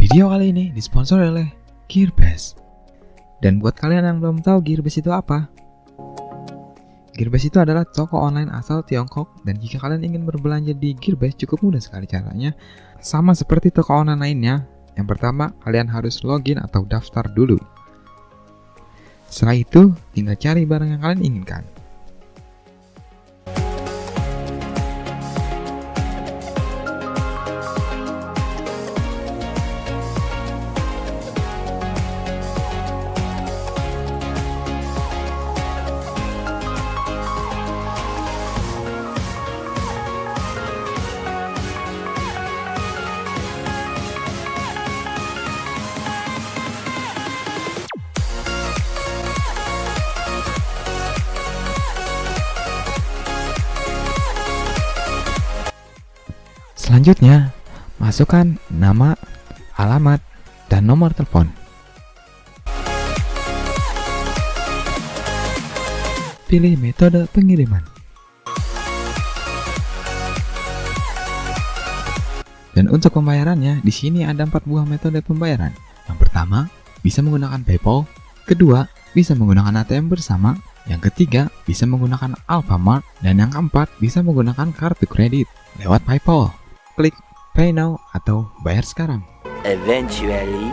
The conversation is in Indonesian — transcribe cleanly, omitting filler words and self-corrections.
Video kali ini disponsori oleh GearBest. Dan buat kalian yang belum tahu GearBest itu apa? GearBest itu adalah toko online asal Tiongkok, dan jika kalian ingin berbelanja di GearBest cukup mudah sekali caranya. Sama seperti toko online lainnya. Yang pertama, kalian harus login atau daftar dulu. Setelah itu, tinggal cari barang yang kalian inginkan. Selanjutnya, masukkan nama, alamat, dan nomor telepon. Pilih metode pengiriman. Dan untuk pembayarannya, di sini ada 4 buah metode pembayaran. Yang pertama, bisa menggunakan PayPal. Kedua, bisa menggunakan ATM bersama. Yang ketiga, bisa menggunakan Alfamart. Dan yang keempat, bisa menggunakan kartu kredit lewat PayPal. Klik Pay Now atau bayar sekarang. Eventually.